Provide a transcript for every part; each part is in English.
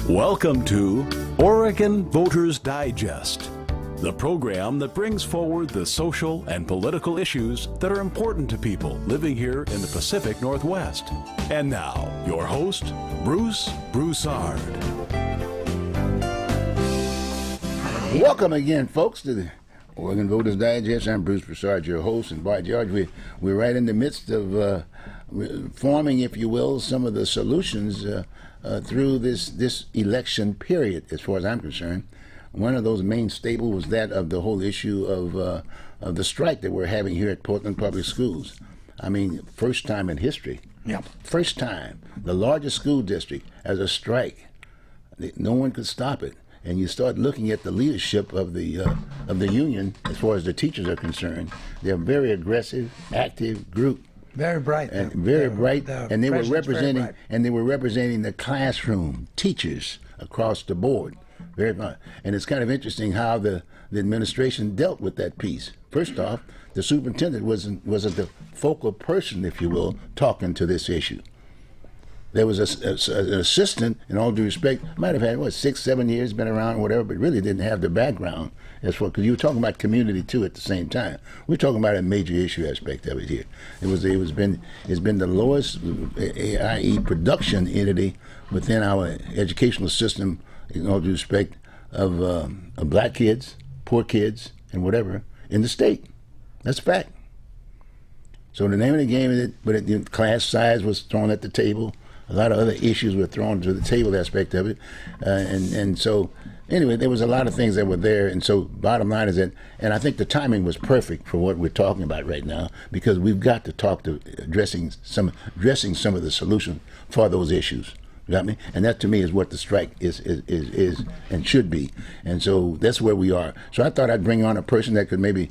Welcome to Oregon Voters Digest, the program that brings forward the social and political issues that are important to people living here in the Pacific Northwest. And now, your host, Bruce Broussard. Welcome again, folks, to the Oregon Voters Digest. I'm Bruce Broussard, your host, and by George, we're right in the midst of forming, if you will, some of the solutions through this election period, as far as I'm concerned. One of those main staples was that of the whole issue of the strike that we're having here at Portland Public Schools. I mean, first time in history. Yep. First time, the largest school district as a strike. No one could stop it. And you start looking at the leadership of the union, as far as the teachers are concerned. They're a very aggressive, active group. Very bright. And very bright. And they were representing the classroom, teachers across the board. Very bright. And it's kind of interesting how the administration dealt with that piece. First off, the superintendent wasn't the focal person, if you will, talking to this issue. There was an assistant, in all due respect, might have had, 6, 7 years, been around or whatever, but really didn't have the background as far, because you were talking about community too at the same time. We're talking about a major issue aspect of it here. It's been the lowest, i.e. production entity within our educational system, in all due respect, of black kids, poor kids, and whatever, in the state. That's a fact. So the name of the game is the class size was thrown at the table. A lot of other issues were thrown to the table aspect of it. And so, anyway, there was a lot of things that were there. And so, bottom line is that, and I think the timing was perfect for what we're talking about right now, because we've got to talk to addressing some of the solutions for those issues. You got me? And that, to me, is what the strike is and should be. And so that's where we are. So I thought I'd bring on a person that could maybe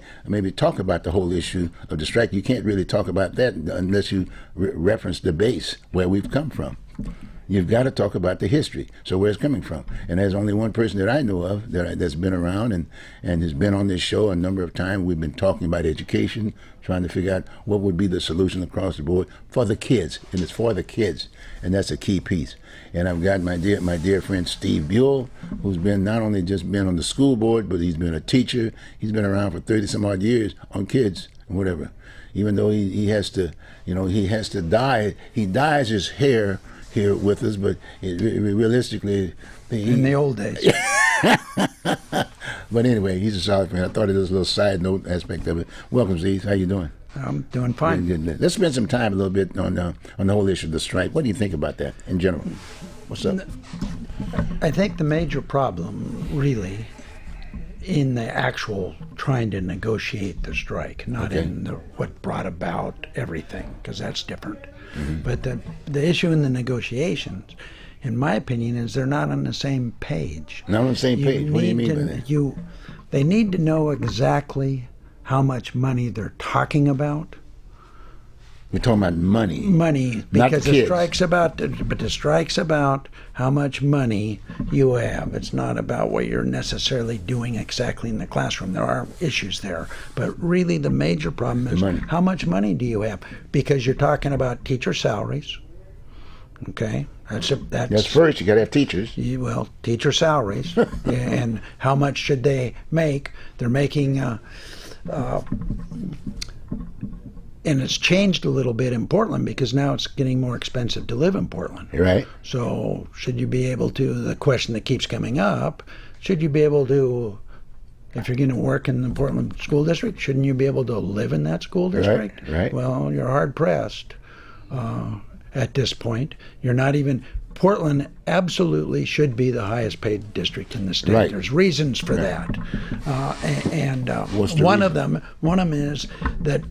talk about the whole issue of the strike. You can't really talk about that unless you reference the base, where we've come from. You've got to talk about the history, so where it's coming from. And there's only one person that I know of that's been around and has been on this show a number of times. We've been talking about education, trying to figure out what would be the solution across the board for the kids, and it's for the kids, and that's a key piece. And I've got my dear friend Steve Buell, who's been not only just been on the school board, but he's been a teacher. He's been around for 30-some odd years on kids and whatever. Even though he has to dye, he dyes his hair here with us, but realistically, in the old days. But anyway, he's a solid friend. I thought it was a little side note aspect of it. Welcome, Steve. How you doing? I'm doing fine. Good. Let's spend some time a little bit on the whole issue of the strike. What do you think about that in general? What's up? I think the major problem, really, in the actual trying to negotiate the strike, not in what brought about everything, because that's different. Mm-hmm. But the issue in the negotiations, in my opinion, is they're not on the same page. Not on the same page? What do you mean by that? They need to know exactly how much money they're talking about. We're talking about money. Money, because the strike's about how much money you have. It's not about what you're necessarily doing exactly in the classroom. There are issues there, but really the major problem is how much money do you have? Because you're talking about teacher salaries. Okay, that's first. You got to have teachers. Well, teacher salaries, and how much should they make? They're making. And it's changed a little bit in Portland because now it's getting more expensive to live in Portland. Right. So should you be able to, the question that keeps coming up, should you be able to, if you're going to work in the Portland school district, shouldn't you be able to live in that school district? Right. Well, you're hard pressed at this point. You're not even, Portland absolutely should be the highest paid district in the state. Right. There's reasons for that. One of them is that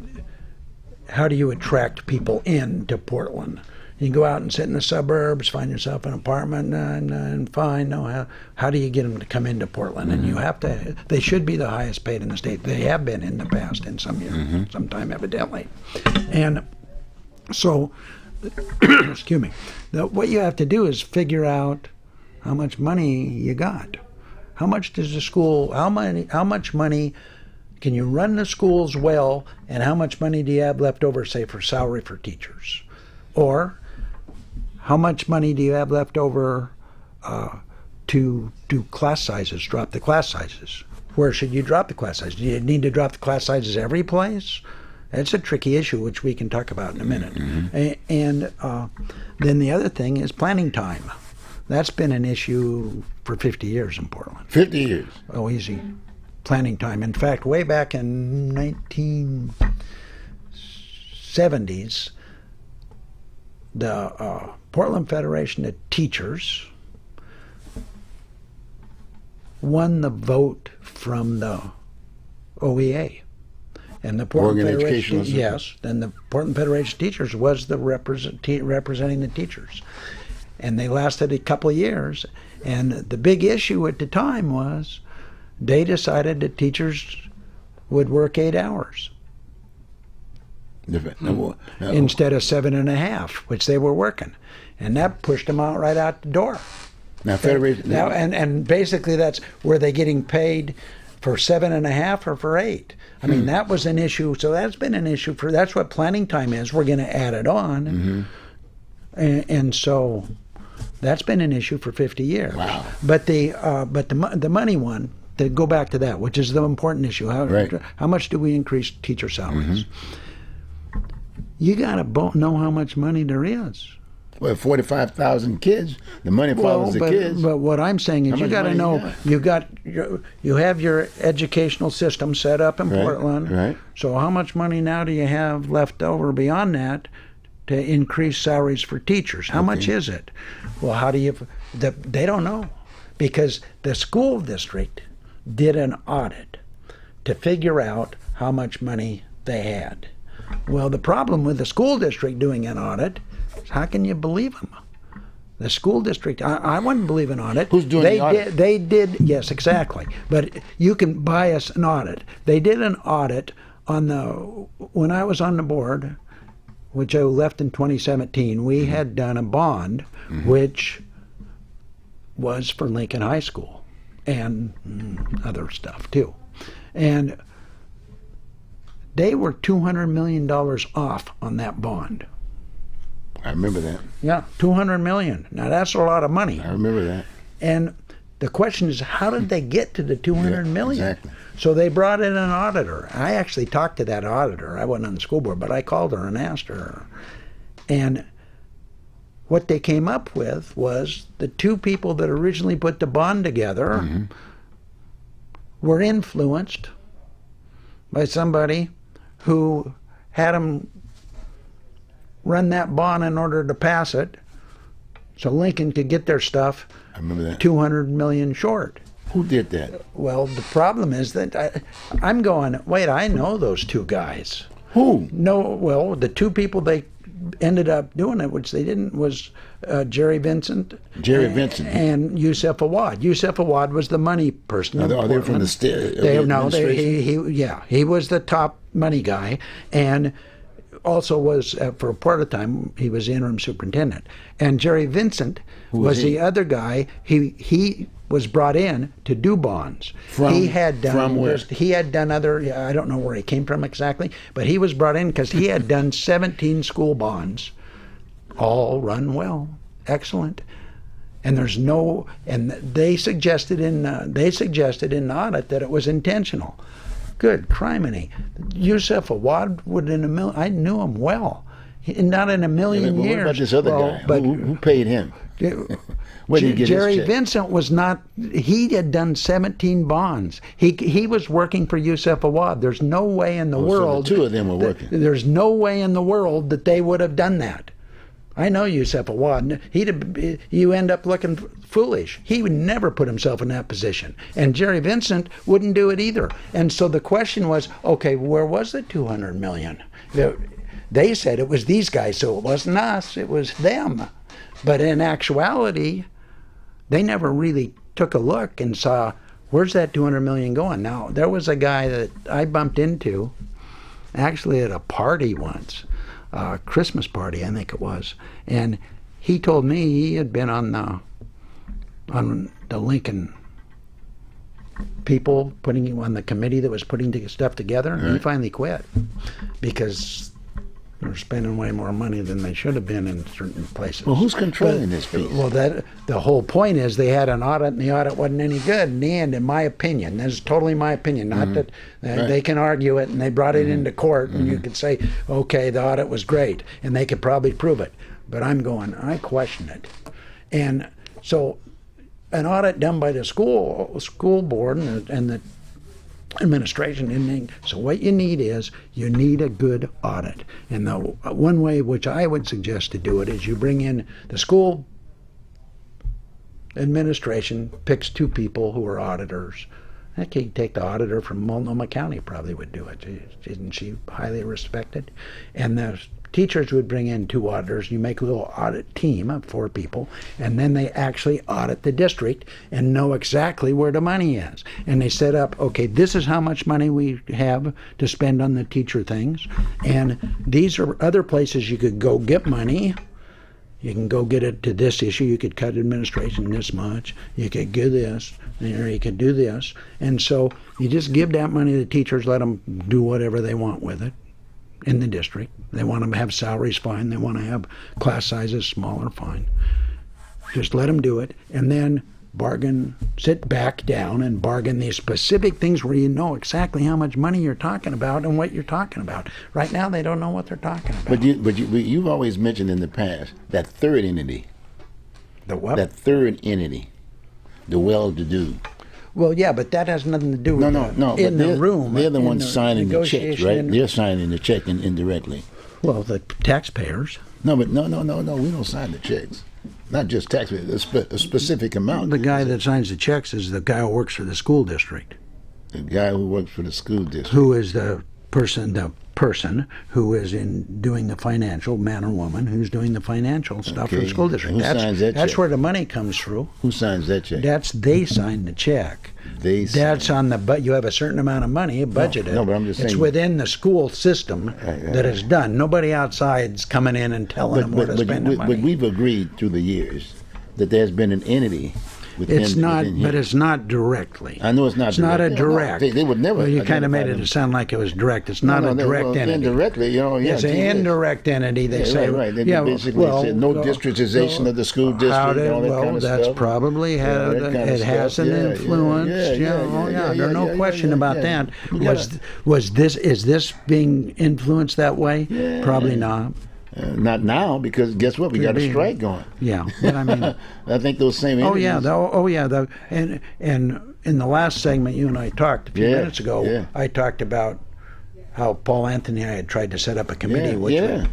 how do you attract people into Portland? You can go out and sit in the suburbs, find yourself an apartment, and fine. No, how do you get them to come into Portland? Mm-hmm. And you have to. They should be the highest paid in the state. They have been in the past, in some years, sometime evidently. And so, excuse me. What you have to do is figure out how much money you got. How much does the school? How much money? Can you run the schools well, and how much money do you have left over, say, for salary for teachers? Or how much money do you have left over to do class sizes, drop the class sizes. Where should you drop the class sizes? Do you need to drop the class sizes every place? That's a tricky issue, which we can talk about in a minute. And then the other thing is planning time. That's been an issue for 50 years in Portland. 50 years? Oh, easy. Planning time. In fact, way back in 1970s, the Portland Federation of Teachers won the vote from the OEA. And the Portland Federation, yes, and the Portland Federation of Teachers was the representing the teachers. And they lasted a couple of years. And the big issue at the time was they decided that teachers would work 8 hours instead of 7.5, which they were working. And that pushed them out right out the door. And basically that's, were they getting paid for 7.5 or for 8? I mean, that was an issue. So that's been an issue that's what planning time is. We're going to add it on. And so that's been an issue for 50 years. Wow. But the money one, to go back to that, which is the important issue, how much do we increase teacher salaries? You got to know how much money there is. Well, 45,000 kids, the money follows the kids. But what I'm saying is you got to know, you have your educational system set up in Portland. Right. So how much money now do you have left over beyond that to increase salaries for teachers? How much is it? Well, how do you, they don't know, because the school district did an audit to figure out how much money they had. Well, the problem with the school district doing an audit, how can you believe them? The school district, I wouldn't believe an audit. Who's doing the audit? They did, yes, exactly. But you can bias an audit. They did an audit on when I was on the board, which I left in 2017, we had done a bond, which was for Lincoln High School and other stuff too. And they were $200 million off on that bond. I remember that. Yeah, $200 million. Now that's a lot of money. I remember that. And the question is, how did they get to the $200 million? Exactly. So they brought in an auditor. I actually talked to that auditor. I wasn't on the school board, but I called her and asked her. And what they came up with was the two people that originally put the bond together were influenced by somebody who had them run that bond in order to pass it so Lincoln could get their stuff. I remember that. 200 million short. Who did that? Well, the problem is that I'm going, wait, I know those two guys. Who? No, well, the two people they ended up doing it, which they didn't, was Jerry Vincent. Jerry Vincent. And Yusef Awad. Yusef Awad was the money person. Are they from the state? He was the top money guy, and also was, for a part of the time, he was the interim superintendent. And Jerry Vincent was the other guy. He was brought in to do bonds. He had done other, I don't know where he came from exactly, but he was brought in because he had done 17 school bonds, all run well, excellent. And they suggested in the audit that it was intentional. Good criminy. Yusef Awad I knew him well. Not in a million years. What about this other guy? Who paid him? Where did he get Jerry his check? Vincent was not. He had done 17 bonds. He was working for Yusef Awad. There's no way in the world. So the two of them were working. There's no way in the world that they would have done that. I know Yusef Awad. You end up looking foolish. He would never put himself in that position. And Jerry Vincent wouldn't do it either. And so the question was, okay, where was the $200 million? They said it was these guys, so it wasn't us, it was them. But in actuality, they never really took a look and saw, where's that $200 million going? Now, there was a guy that I bumped into, actually at a party once, a Christmas party, I think it was, and he told me he had been on the Lincoln people on the committee that was putting stuff together, and he finally quit because They're spending way more money than they should have been in certain places. Well, who's controlling this piece? Well, the whole point is they had an audit, and the audit wasn't any good in the end, in my opinion. This is totally my opinion. Not that they can argue it, and they brought it into court, and you could say, okay, the audit was great, and they could probably prove it. But I question it. And so an audit done by the school board and the administration. So what you need is you need a good audit. And the one way which I would suggest to do it is you bring in the school administration, picks 2 people who are auditors. I think you can take the auditor from Multnomah County probably would do it. Isn't she highly respected? And the teachers would bring in 2 auditors. You make a little audit team of 4 people, and then they actually audit the district and know exactly where the money is. And they set up, okay, this is how much money we have to spend on the teacher things, and these are other places you could go get money. You can go get it to this issue. You could cut administration this much. You could do this, or you could do this. And so you just give that money to the teachers, let them do whatever they want with it in the district. They want to have salaries, fine. They want to have class sizes smaller, fine. Just let them do it, and then sit back down and bargain these specific things where you know exactly how much money you're talking about and what you're talking about. Right now, they don't know what they're talking about. But you've always mentioned in the past that third entity. The what? That third entity, the well-to-do. Well, yeah, but that has nothing to do with in the room. They're the ones signing the checks, right? They're signing the check indirectly. Well, the taxpayers. No, but no. We don't sign the checks. Not just taxpayers. A specific amount. The guy that signs the checks is the guy who works for the school district. The guy who works for the school district. Who is the person who is doing the financial, man or woman, who's doing the financial stuff for the school district. Who signs that check? That's where the money comes through. Who signs that check? They sign the check. That's on the you have a certain amount of money budgeted. No, but I'm just saying. It's within the school system that is done. Nobody outside's coming in and telling them where to spend the money. But we've agreed through the years that there's been an entity. It's not, but it's not directly. I know it's not. It's not a direct. They would never. Well, you kind of made it sound like it was direct. It's not a direct entity. Indirectly, it's an indirect entity. They say. Right. They basically said no districtization of the school district. All that kind of stuff. That's probably it has an influence. There's no question about that. Is this being influenced that way? Probably not. Not now, because guess what? We got a strike going. Yeah, but I mean, I think those same entities. And in the last segment, you and I talked a few minutes ago. I talked about how Paul Anthony and I had tried to set up a committee which would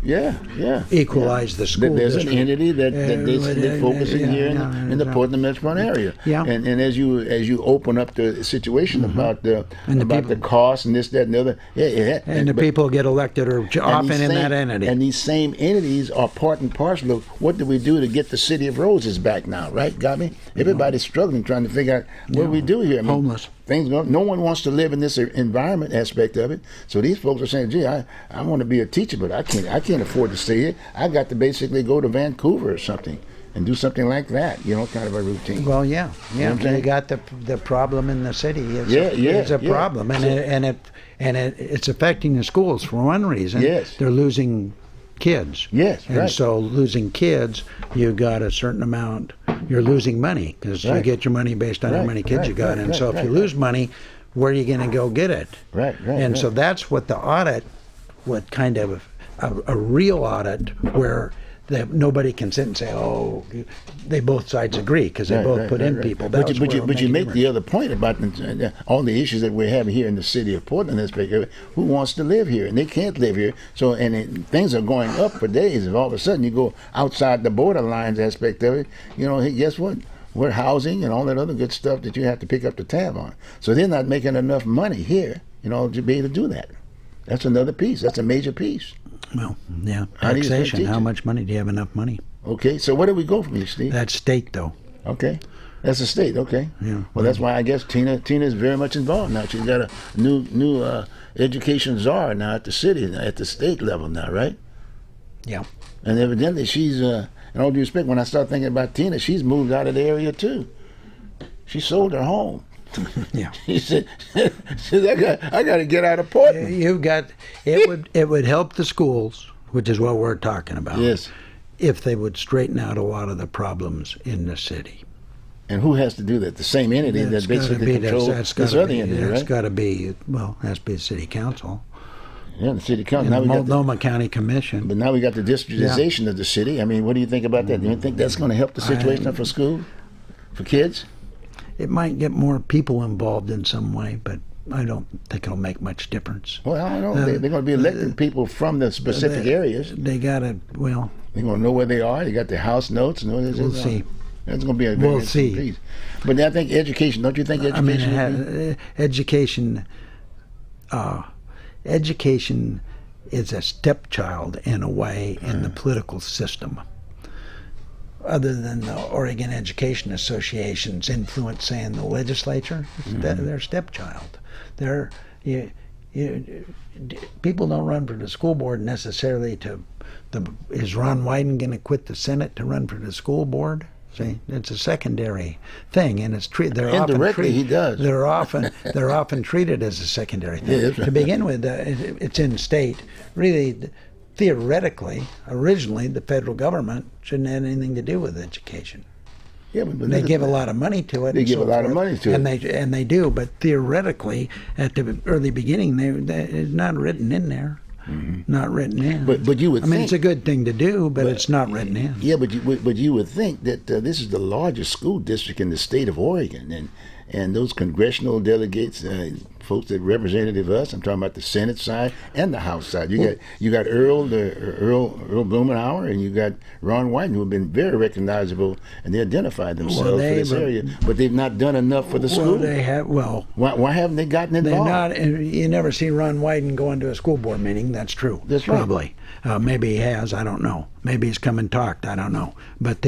equalize the school There's district. an entity they're focusing here in the Portland metropolitan area. Yeah. And as you open up the situation about the cost and this, that, and the other, and the people get elected or often in that entity. And these same entities are part and parcel of what do we do to get the city of Roses back now, right? Got me? Everybody's struggling, trying to figure out what do we do here. Homeless. Things go. No one wants to live in this environment aspect of it. So these folks are saying, "Gee, I want to be a teacher, but I can't afford to stay here. I got to basically go to Vancouver or something and do something like that. Kind of a routine." Well, yeah. You got the problem in the city. It's a problem, and it's affecting the schools for one reason. Yes, they're losing kids. Yes, and so losing kids, you got a certain amount. You're losing money because you get your money based on how many kids you got. And so if you lose money, where are you going to go get it? And so that's what the audit, what kind of a real audit where nobody can sit and say, oh, they both sides agree because they both put in people. But you make the other point about all the issues that we have here in the city of Portland. Who wants to live here? And they can't live here. So things are going up for days. If all of a sudden you go outside the borderlines aspect of it, hey, guess what? We're housing and all that other good stuff that you have to pick up the tab on. So they're not making enough money here, to be able to do that. That's another piece. That's a major piece. Well, yeah, taxation. How much money? Do you have enough money? Okay, so where do we go from here, Steve? That's state, though. Okay, that's the state. Okay. Yeah. Well, that's why I guess Tina is very much involved now. She's got a new education czar now at the city, at the state level now, right? Yeah. And evidently she's, in all due respect, when I start thinking about Tina, she's moved out of the area too. She sold her home. Yeah. He said, I got to get out of Portland. It would help the schools which is what we're talking about. Yes. If they would straighten out a lot of the problems in the city. And who has to do that? The same entity that basically controls this other entity, right? It's got to be, well, it has to be the city council. Yeah, the city council. And the Multnomah County Commission. But now we got the districtization of the city. I mean, what do you think about that? Do you think that's going to help the situation for school, for kids? It might get more people involved in some way, but I don't think it'll make much difference. Well, I don't know. They're going to be electing people from the specific areas. They got to, well... They're going to know where they are. They got their house notes. And we'll see. That's going to be a very interesting piece. But I think education, don't you think education... Education is a stepchild, in a way, in the political system. Other than the Oregon Education Association's influence, say, in the legislature, they're stepchild. People don't run for the school board necessarily is Ron Wyden going to quit the Senate to run for the school board? See, it's a secondary thing, and it's indirectly he does. They're often treated as a secondary thing. Yeah, to begin with, it's in state. Really, theoretically, originally, the federal government shouldn't have anything to do with education. Yeah, but they give a lot to it. They give a lot of money to it, and they do. But theoretically, at the early beginning, it's not written in there. Not written in. But you would think... I mean, it's a good thing to do, but it's not written in. Yeah, but you would think that this is the largest school district in the state of Oregon, and those congressional delegates, folks that representative us, I'm talking about the Senate side and the House side. You got Earl Blumenauer, and you got Ron Wyden, who have been very recognizable, and they identified themselves for this area, but they've not done enough for the school. They have. Well, why haven't they gotten involved? You never see Ron Wyden going to a school board meeting. That's true. That's probably. Right. Maybe he has. I don't know. Maybe he's come and talked. I don't know. But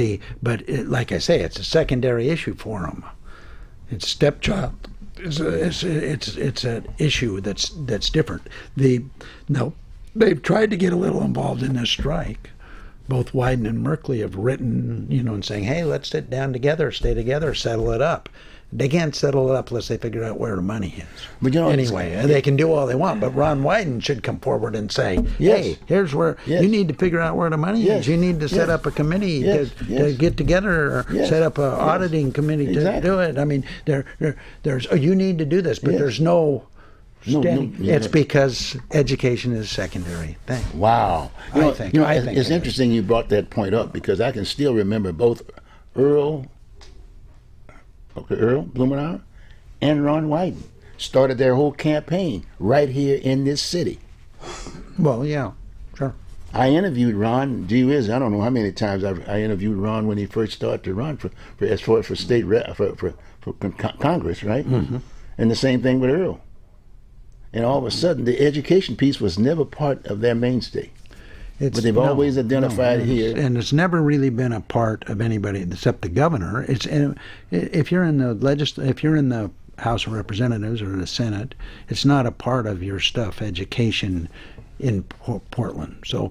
like I say, it's a secondary issue for him. It's stepchild. It's an issue that's different. They've tried to get a little involved in this strike. Both Wyden and Merkley have written, and saying, "Hey, let's sit down together, stay together, settle it up." They can't settle it up unless they figure out where the money is. But anyway, they can do all they want, but Ron Wyden should come forward and say, "Hey, here's where you need to figure out where the money is. You need to set up a committee to get together, or set up an auditing committee to do it." I mean, there's you need to do this, but there's no. It's because education is a secondary thing. Wow, I think it's interesting you brought that point up, because I can still remember both Earl Blumenauer and Ron Wyden started their whole campaign right here in this city. Well, yeah, sure. I interviewed Ron. Gee whiz, I don't know how many times I interviewed Ron when he first started to run for Congress, right? And the same thing with Earl. And all of a sudden, the education piece was never part of their mainstay. But they've always identified here, and it's never really been a part of anybody except the governor. If you're in the House of Representatives or the Senate, it's not a part of your stuff. Education in Portland, so.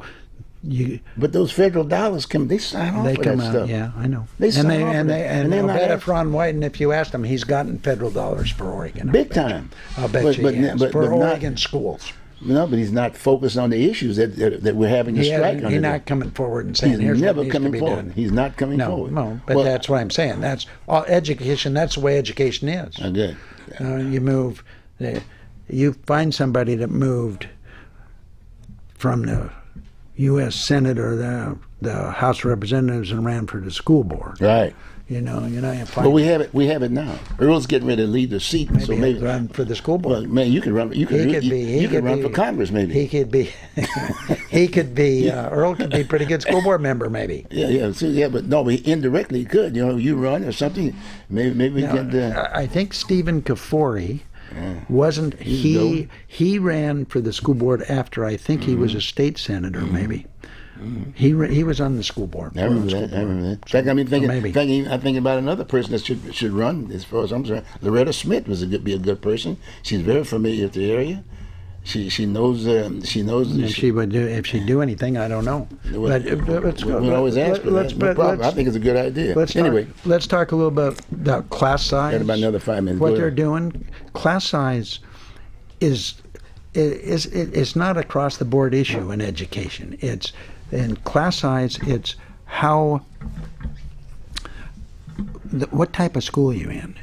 But those federal dollars they sign off for that stuff. Yeah, I know. They sign off for that. And I'll bet if Ron Wyden, if you asked him, he's gotten federal dollars for Oregon. Big time. I'll bet you he has. For Oregon schools. No, but he's not focused on the issues that we're having a strike on. He's not coming forward and saying, "Here's what needs to be done." He's not coming forward. No, but that's what I'm saying. That's all education. That's the way education is. Okay. You find somebody that moved from the U.S. Senate or the House of Representatives and ran for the school board. Right. You find. But we have it now. Earl's getting ready to leave the seat, so maybe run for the school board. Well, man, you can run. You could run for Congress, maybe. He could be. He could be. Earl could be a pretty good school board member, maybe. Yeah. But indirectly he could. You run or something. Maybe we could. I think Stephen Kafori. Wasn't he? He ran for the school board after I think he was a state senator, maybe. He was on the school board. I remember that. In fact, I'm thinking about another person that should run. As far as I'm concerned, Loretta Smith be a good person. She's very familiar with the area. She knows. If she'd do anything, I don't know. But let's go. We always ask her. No problem. I think it's a good idea. Let's talk a little bit about class size. Got about another 5 minutes. What they're doing, class size is it's not across the board issue in education. It's in class size. It's how what type of school are you in?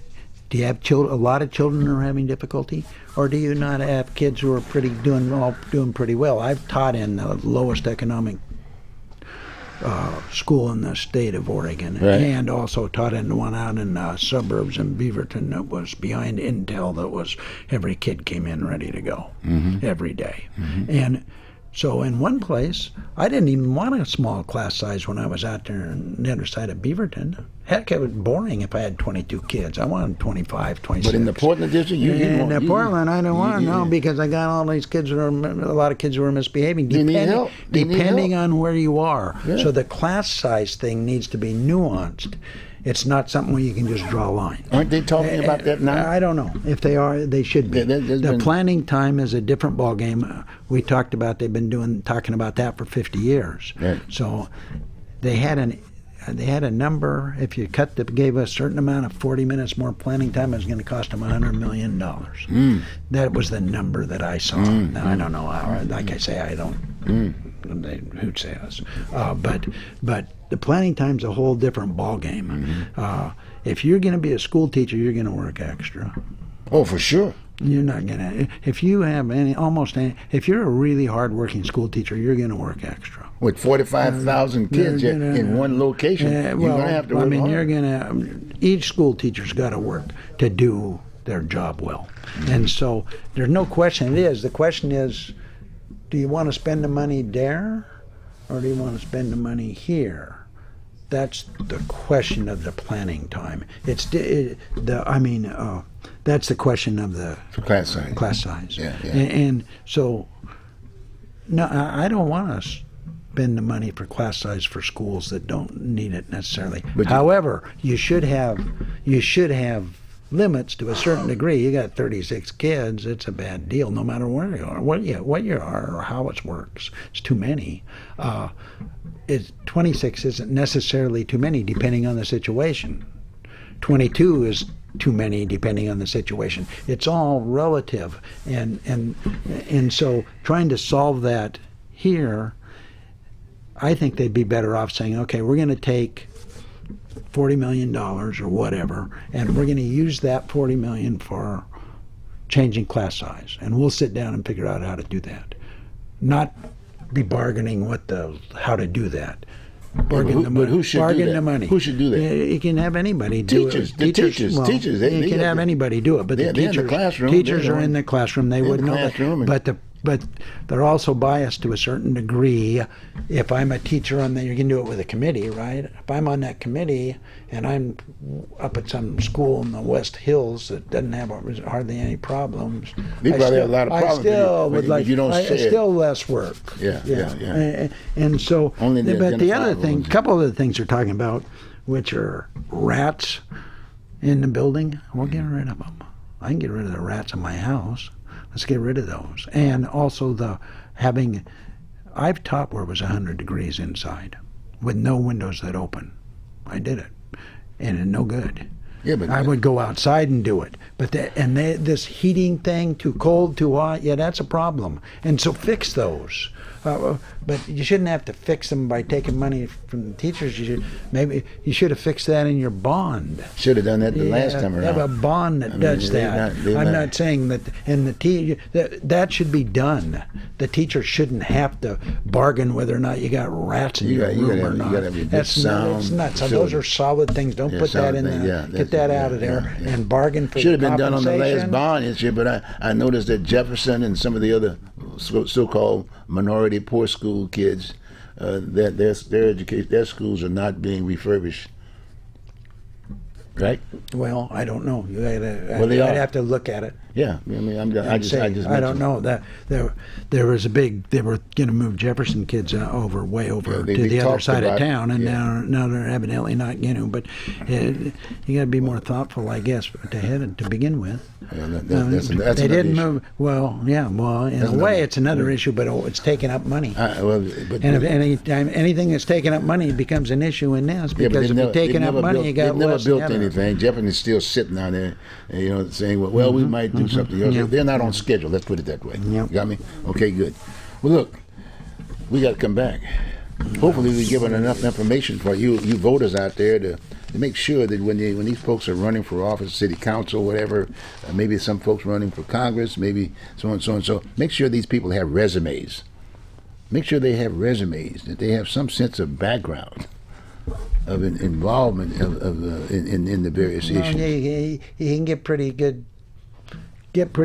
Do you have a lot of children who are having difficulty, or do you not have kids who are doing pretty well? I've taught in the lowest economic school in the state of Oregon, and also taught in one out in suburbs in Beaverton that was behind Intel. That was every kid came in ready to go every day, and so in one place, I didn't even want a small class size when I was out there on the other side of Beaverton. Heck, it was boring if I had 22 kids. I wanted 25, 26. But in the Portland district, Portland, I don't want no, because I got all these kids a lot of kids who are misbehaving. Depending on where you are. Yeah. So the class size thing needs to be nuanced. It's not something where you can just draw a line. Aren't they talking about that now? I don't know. If they are, they should be. The planning time is a different ballgame. We talked about they've been talking about that for 50 years. Right. So they had a number. If you gave a certain amount of 40 minutes more planning time, it was going to cost them $100 million. That was the number that I saw. Now I don't know how. Like I say, I don't. Who'd say us? But the planning time's a whole different ballgame. If you're going to be a school teacher, you're going to work extra. Oh, for sure. You're not going to. If you have if you're a really hard-working school teacher, you're going to work extra. With 45,000 kids in one location, you're going to have to work hard. You're going to. Each school teacher's got to work to do their job well, and so there's no question. The question is, do you want to spend the money there, or do you want to spend the money here? That's the question of the planning time. That's the question of the class size. Class size. Yeah. And so, no, I don't want to spend the money for class size for schools that don't need it necessarily. However, you should have limits to a certain degree. You got 36 kids, it's a bad deal no matter where you are, what you are, or how it works. It's too many. 26 isn't necessarily too many depending on the situation. 22 is too many depending on the situation. It's all relative, and so trying to solve that here, I think they'd be better off saying, okay, we're going to take $40 million or whatever, and we're going to use that $40 million for changing class size, and we'll sit down and figure out how to do that. Not be bargaining how to do that. Bargain the money. But who should do that? The money. Who should do that? You can have anybody do it. Teachers. You can have anybody do it, but the teachers, in the classroom. Teachers are in the classroom. They wouldn't know that. But they're also biased to a certain degree. If I'm a teacher you can do it with a committee, right? If I'm on that committee and I'm up at some school in the West Hills that doesn't have hardly any problems, they probably have a lot of problems. I still would like. You don't say it. Still less work. Yeah. And so, but the other thing, a couple of the things they're talking about, which are rats in the building, we'll get rid of them. I can get rid of the rats in my house. Let's get rid of those. And also I've taught where it was 100 degrees inside with no windows that open. I did it. And it's no good. Yeah, but I would go outside and do it. But this heating thing, too cold, too hot, that's a problem. And so fix those. But you shouldn't have to fix them by taking money from the teachers. Maybe you should have fixed that in your bond. Should have done that the last time around. Have a bond that does that. I'm not saying that. And that should be done. The teacher shouldn't have to bargain whether or not you got rats in your room or not. That's nuts. So those are solid things. Don't put that in there. Get that out of there and bargain for. Should have been done on the last bond issue, but I noticed that Jefferson and some of the other so-called minority poor school kids, their schools are not being refurbished. Right? Well, I don't know. I'd have to look at it. Yeah, I mean, I don't know that there was they were going to move Jefferson kids way over to the other side of town, and now they're evidently not. But you got to be more thoughtful, I guess, to begin with. Yeah, that's they didn't move. Well, in a way, it's another issue, but it's taking up money. And if anything that's taking up money becomes an issue in this, because if you're taking up money, you got less. They never built anything. Jefferson is still sitting down there, saying, "Well, we might do something else. Yep. They're not on schedule. Let's put it that way. Yep. Got me? Okay, good. Well, look, we got to come back. Hopefully, we've given enough information for you voters out there to make sure that when these folks are running for office, city council, whatever, maybe some folks running for Congress, maybe so and so and so, make sure these people have resumes. Make sure they have resumes, that they have some sense of background, of involvement in the various issues. You can get pretty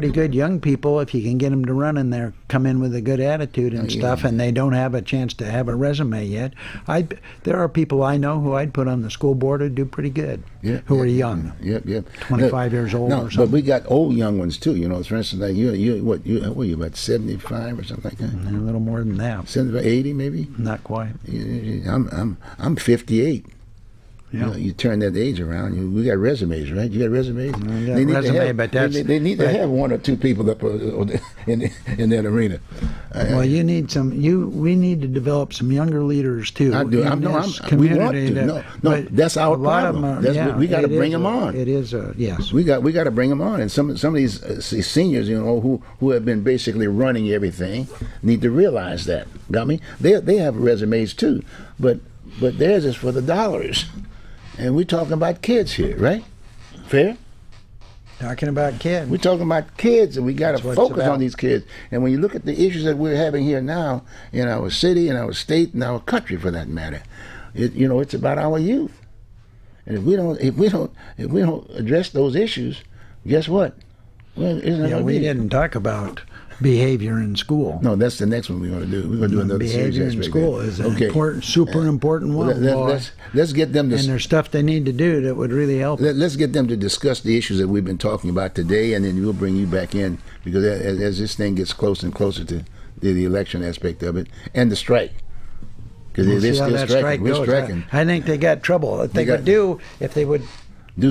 good young people if you can get them to run in there, come in with a good attitude and stuff, and they don't have a chance to have a resume yet. There are people I know who I'd put on the school board who do pretty good, who are young. 25 years old or something. But we got old young ones too. You know, for instance, like what are you about 75 or something like that? A little more than that. 75, 80 maybe? Not quite. I'm 58. Yeah. You know, you turn that age around. We got resumes, right? You got resumes. They need to have one or two people up in that arena. Well, you need some. We need to develop some younger leaders too. I do. We want to. No, that's our problem. We got to bring them on. It is yes. We got to bring them on, and some of these seniors, you know, who have been basically running everything, need to realize that. Got me? They have resumes too, but theirs is for the dollars. And we're talking about kids here, right? Fair? Talking about kids. We're talking about kids, and we got to focus on these kids. And when you look at the issues that we're having here now in our city, in our state, in our country, for that matter, it's about our youth. And if we don't address those issues, guess what? Well, we didn't talk about behavior in school. No, that's the next one we're going to do. We're going to do another behavior in school is an important, super important one. Let's get them to. And there's stuff they need to do that would really help. Let's get them to discuss the issues that we've been talking about today, and then we'll bring you back in, because as this thing gets closer and closer to the election aspect of it and the strike. Because they're still striking. We're striking. I think they got trouble. If they would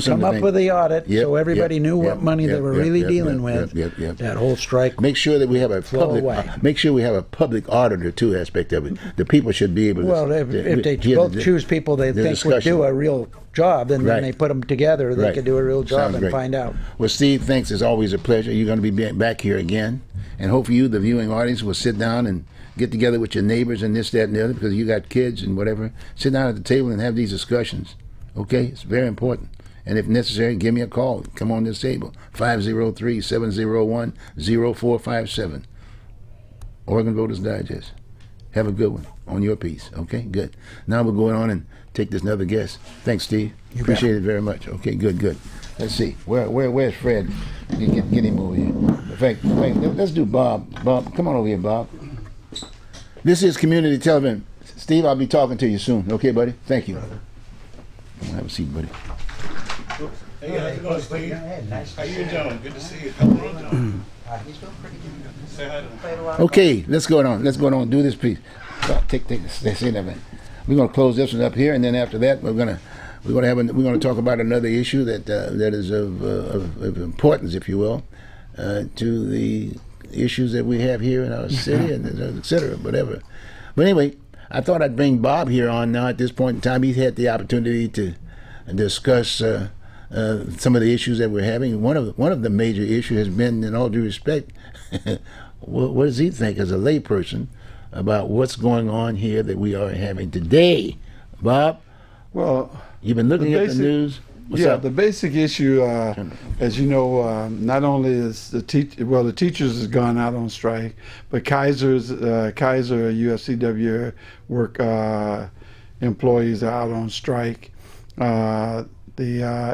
come up with the audit, so everybody knew what money they were really dealing with. That whole strike. Make sure that we have a public. Make sure we have a public auditor too aspect of it. The people should be able to. Well, if they both choose people they think would do a real job, then when they put them together, they could do a real job and find out. Well, Steve, thanks. It's always a pleasure. You're going to be back here again, and hopefully you, the viewing audience, will sit down and get together with your neighbors and this, that, and the other, because you got kids and whatever. Sit down at the table and have these discussions. Okay, it's very important. And if necessary, give me a call. Come on this table, 503-701-0457. Oregon Voters Digest. Have a good one on your piece. Okay, good. Now we're going on and take this another guest. Thanks, Steve. Appreciate it very much. Okay, good. Let's see. Where's Fred? Get him over here. In fact, let's do Bob. Bob, come on over here, Bob. This is Community Television. Steve, I'll be talking to you soon. Okay, buddy? Thank you. Have a seat, buddy. Hey, how's it going, Steve? How you doing? Good to see you. How are you doing? He's doing pretty good. Say hi to him. Okay, let's go on. Do this, please. Take this. Say that, man. We're gonna close this one up here, and then after that, we're gonna talk about another issue that is of importance, if you will, to the issues that we have here in our city, and et cetera, whatever. But anyway, I thought I'd bring Bob here on now at this point in time. He's had the opportunity to discuss some of the issues that we're having. One of the major issues has been, in all due respect, what does he think as a layperson about what's going on here that we are having today? Bob? Well, you've been looking at the news. What's up? The basic issue, as you know, not only is the teachers has gone out on strike, but Kaiser UFCW work employees are out on strike. The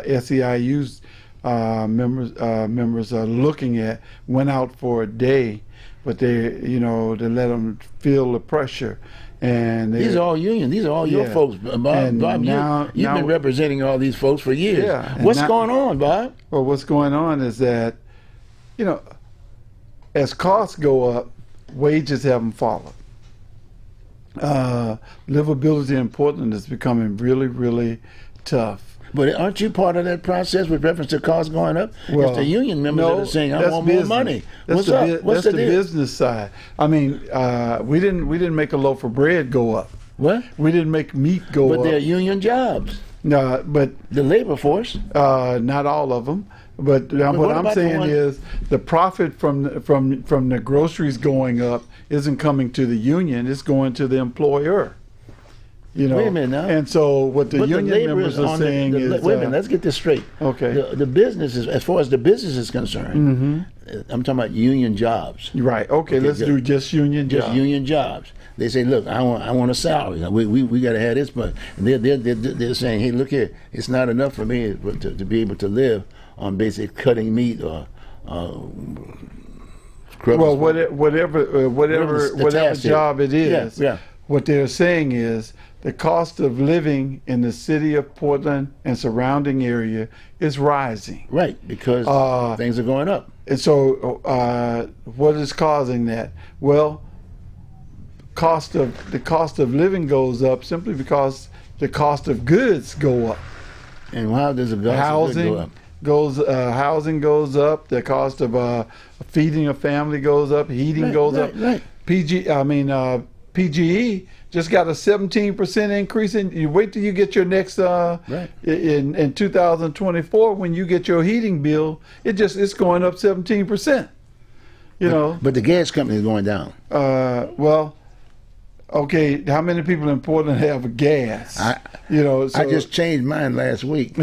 SEIU's members are went out for a day, but they let them feel the pressure. And these are all union. These are all your folks, Bob. Bob, you've been representing all these folks for years. Yeah. What's going on, Bob? Well, what's going on is that, as costs go up, wages haven't followed. Livability in Portland is becoming really, really tough. But aren't you part of that process with reference to costs going up? Well, it's the union members that are saying, I want more money. What's up? What's the business side. I mean, we didn't make a loaf of bread go up. What? We didn't make meat go up. But they're union jobs. No, but the labor force. Not all of them. But what I'm saying is the profit from the groceries going up isn't coming to the union; it's going to the employer. You know. Wait a minute now. And so what the union members are saying is, wait a minute. Let's get this straight. Okay. The business is, as far as the business is concerned, I'm talking about union jobs. Right. Okay. Let's do just union jobs. Just union jobs. They say, look, I want a salary. We got to have this, but they're saying, hey, look here, it's not enough for me to be able to live on basic cutting meat or. Well, whatever job it is, what they're saying is the cost of living in the city of Portland and surrounding area is rising. Right, because things are going up. And so what is causing that? Well, the cost of living goes up simply because the cost of goods go up. And how does the housing go up? Housing goes up. The cost of feeding a family goes up. Heating goes up. Right. PGE just got a 17% increase. You wait till you get your next in 2024 when you get your heating bill. It's going up 17%. You know. But the gas company is going down. Well. Okay, how many people in Portland have gas? I just changed mine last week.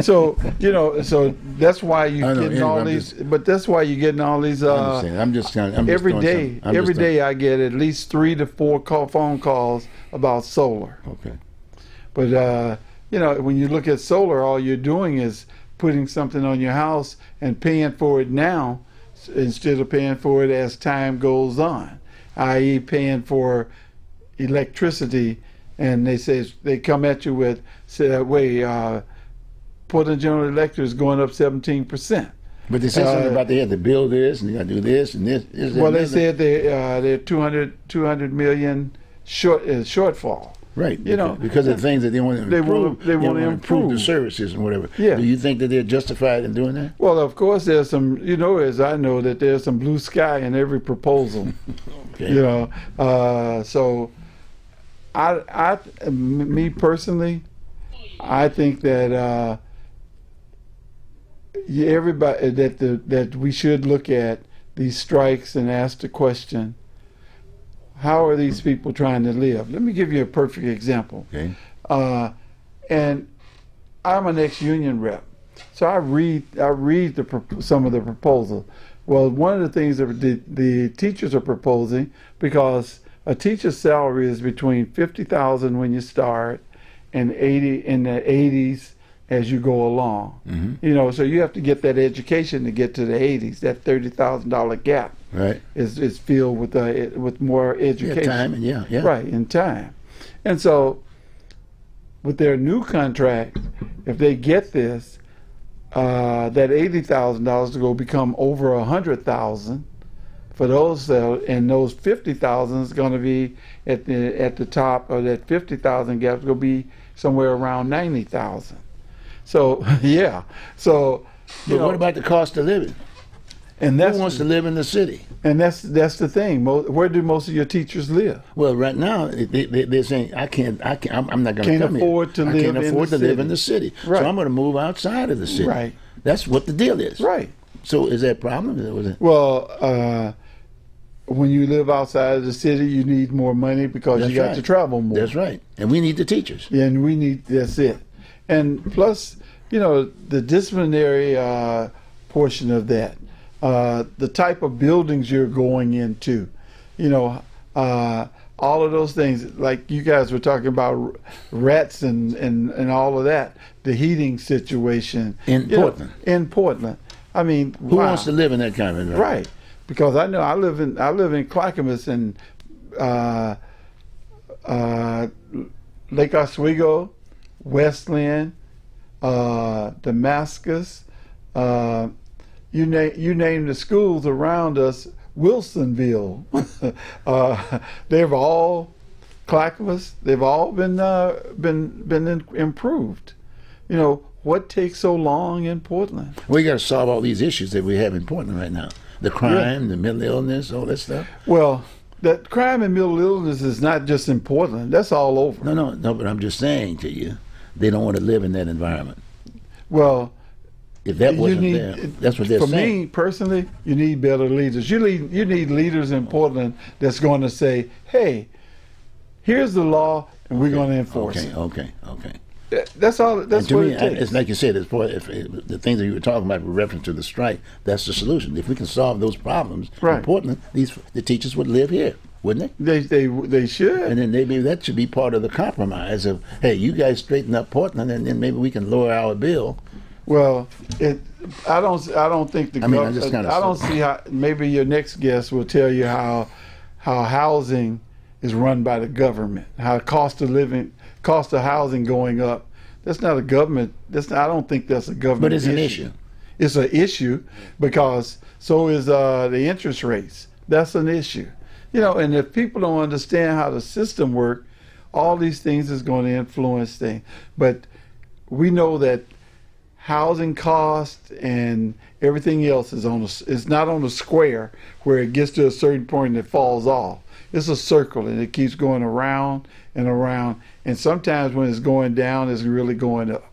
So that's why you're getting all these. But that's why you're getting all these. Every day I get at least 3 to 4 phone calls about solar. Okay. But when you look at solar, all you're doing is putting something on your house and paying for it now instead of paying for it as time goes on. I.e. paying for electricity, and they come at you with, Portland General Electric is going up 17%. But they said something about they had to build this and they got to do this and this. Well, they said they're 200 million shortfall. Right, because of the things that they want to improve. They want to improve the services and whatever. Yeah. Do you think that they're justified in doing that? Well, of course, there's some. As I know that there's some blue sky in every proposal. Okay. So me personally, I think that everybody that we should look at these strikes and ask the question. How are these people trying to live? Let me give you a perfect example. Okay. And I'm an ex-union rep, so I read some of the proposals. Well, one of the things that the teachers are proposing, because a teacher's salary is between $50,000 when you start and $80,000 in the 80s as you go along. Mm-hmm. So you have to get that education to get to the 80s. That $30,000 gap. Right. is filled with more education. Time and yeah. Right, in time. And so with their new contract, if they get this, that $80,000 will become over $100,000 for those, and those $50,000 is going to be at the top of that $50,000 gap is going to be somewhere around $90,000. So yeah. So but what about the cost of living? And who wants to live in the city? And that's the thing. Where do most of your teachers live? Well, right now they're saying I'm not going to come afford here. To I live can't afford to live in the city, right. So I'm going to move outside of the city. Right. That's what the deal is. Right. So is that a problem? Well, when you live outside of the city, you need more money because you got to travel more. That's right. And we need the teachers. Yeah, and that's it. And plus, the disciplinary portion of that. The type of buildings you're going into, all of those things, like you guys were talking about rats and all of that, the heating situation. In Portland. In Portland. I mean, who wants to live in that kind of environment? Right. Because I know I live in Clackamas and Lake Oswego, Westland, Damascus, you name the schools around us, Wilsonville, they've all, Clackamas, they've all been improved. What takes so long in Portland? We got to solve all these issues that we have in Portland right now. The crime, the mental illness, all that stuff. Well, that crime and mental illness is not just in Portland. That's all over. No, but I'm just saying to you, they don't want to live in that environment. Well, If that wasn't there, that's what they're saying. For me personally, you need better leaders. You need leaders in Portland that's going to say, "Hey, here's the law, and we're going to enforce it." Okay. That's all. That's what it takes. It's like you said. If the things that you were talking about with reference to the strike, that's the solution. If we can solve those problems in Portland, the teachers would live here, wouldn't they? They should. And then maybe that should be part of the compromise of, hey, you guys straighten up Portland, and then maybe we can lower our bill. Well, I don't think the government. I don't see how. Maybe your next guest will tell you how housing is run by the government. How cost of housing going up. That's not a government. I don't think that's a government. But it's an issue. It's an issue because so is the interest rates. That's an issue. And if people don't understand how the system works, all these things is going to influence things. But we know that housing cost and everything else is not on a square where it gets to a certain point and it falls off. It's a circle and it keeps going around and around. And sometimes when it's going down, it's really going up.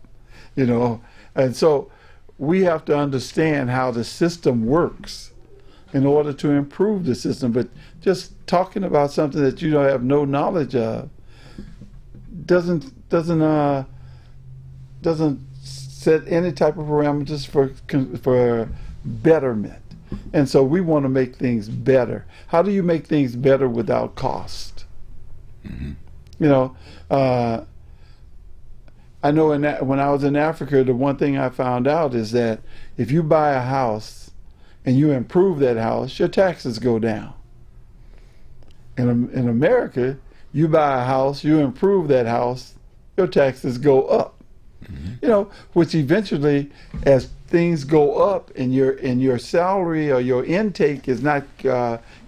And so we have to understand how the system works in order to improve the system. But just talking about something that you don't have no knowledge of doesn't set any type of parameters for betterment. And so we want to make things better. How do you make things better without cost? Mm-hmm. I know when I was in Africa, the one thing I found out is that if you buy a house and you improve that house, your taxes go down. In America, you buy a house, you improve that house, your taxes go up. Mm-hmm. Which eventually, as things go up and your salary or your intake is not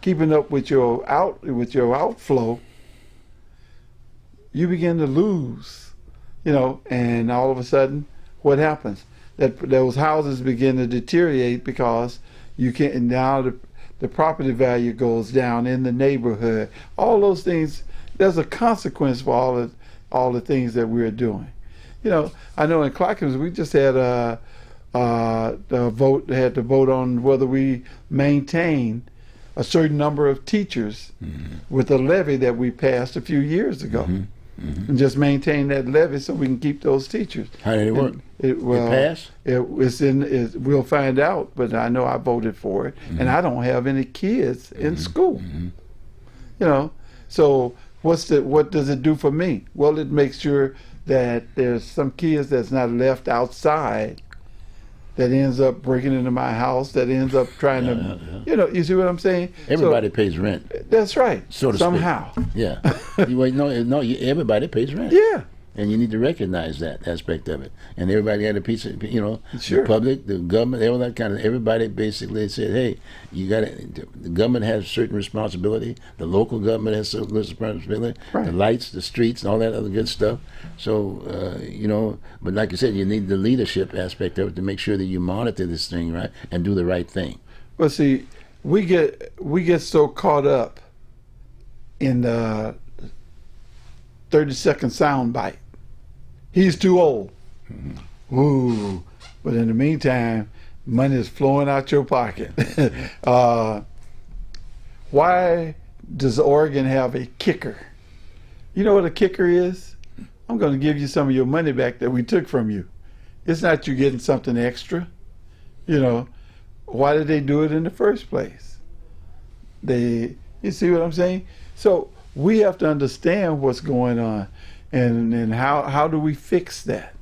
keeping up with your outflow, you begin to lose. And all of a sudden, what happens? That those houses begin to deteriorate because you can't. Now the property value goes down in the neighborhood. All those things. There's a consequence for all the things that we're doing. I know in Clackamas we just had the vote. Had to vote on whether we maintain a certain number of teachers with a levy that we passed a few years ago, and just maintain that levy so we can keep those teachers. How did it work? It passed. We'll find out, but I know I voted for it, and I don't have any kids in school. So what does it do for me? Well, it makes sure that there's some kids that's not left outside that ends up breaking into my house, that ends up trying to, you see what I'm saying? Everybody pays rent. That's right. So to somehow. Speak. Yeah. Everybody pays rent. Yeah. And you need to recognize that aspect of it. And everybody had a piece of, Sure. The public, the government, all that kind of, everybody basically said, hey, the government has certain responsibility, the local government has certain responsibility, the lights, the streets, and all that other good stuff. So, but like you said, you need the leadership aspect of it to make sure that you monitor this thing, right, and do the right thing. Well, see, we get so caught up in the 30-second sound bite. He's too old. Mm-hmm. Ooh. But in the meantime, money is flowing out your pocket. Why does Oregon have a kicker? You know what a kicker is? I'm going to give you some of your money back that we took from you. It's not you getting something extra. Why did they do it in the first place? You see what I'm saying? So we have to understand what's going on. And how do we fix that?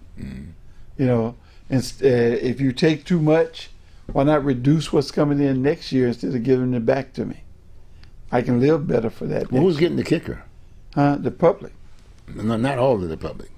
If you take too much, why not reduce what's coming in next year instead of giving it back to me? I can live better for that. Well, who's getting the kicker? The public. No, not all of the public.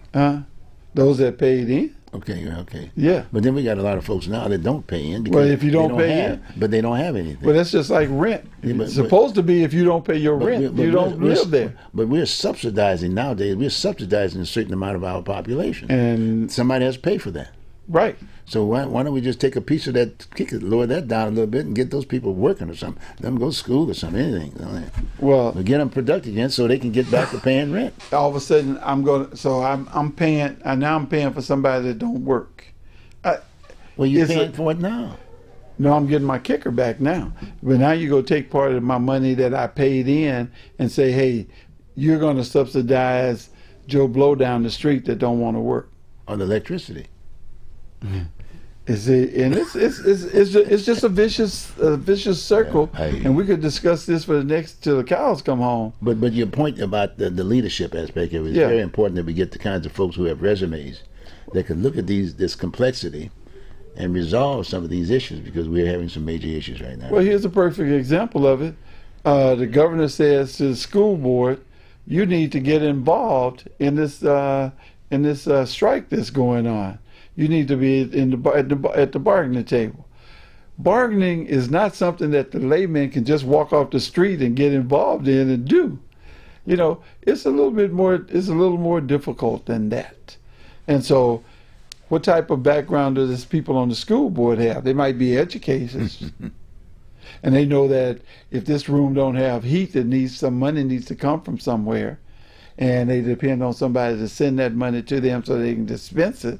Those that paid in. Okay. Yeah. But then we got a lot of folks now that don't pay in. Well, if you don't pay in. But they don't have anything. Well, that's just like rent. It's supposed to be if you don't pay your rent, you don't live there. But we're subsidizing nowadays. We're subsidizing a certain amount of our population. And somebody has to pay for that. Right. So why don't we just take a piece of that, lower that down a little bit, and get those people working or something? Let them go to school or something, anything. Well, get them productive again so they can get back to paying rent. All of a sudden, I'm paying for somebody that don't work. Well, you're paying for it now. No, I'm getting my kicker back now. But now you go take part of my money that I paid in and say, hey, you're going to subsidize Joe Blow down the street that don't want to work. On the electricity. Is it? And it's just a vicious circle. And we could discuss this for the next till the cows come home. But your point about the leadership aspect of it is very important, that we get the kinds of folks who have resumes that can look at this complexity and resolve some of these issues, because we're having some major issues right now. Well, here's a perfect example of it. The governor says to the school board, you need to get involved in this strike that's going on. You need to be at the bargaining table. Bargaining is not something that the layman can just walk off the street and get involved in and do. You know, it's a little more difficult than that. And so, what type of background do these people on the school board have? They might be educators. And they know that if this room don't have heat, some money needs to come from somewhere. And they depend on somebody to send that money to them so they can dispense it.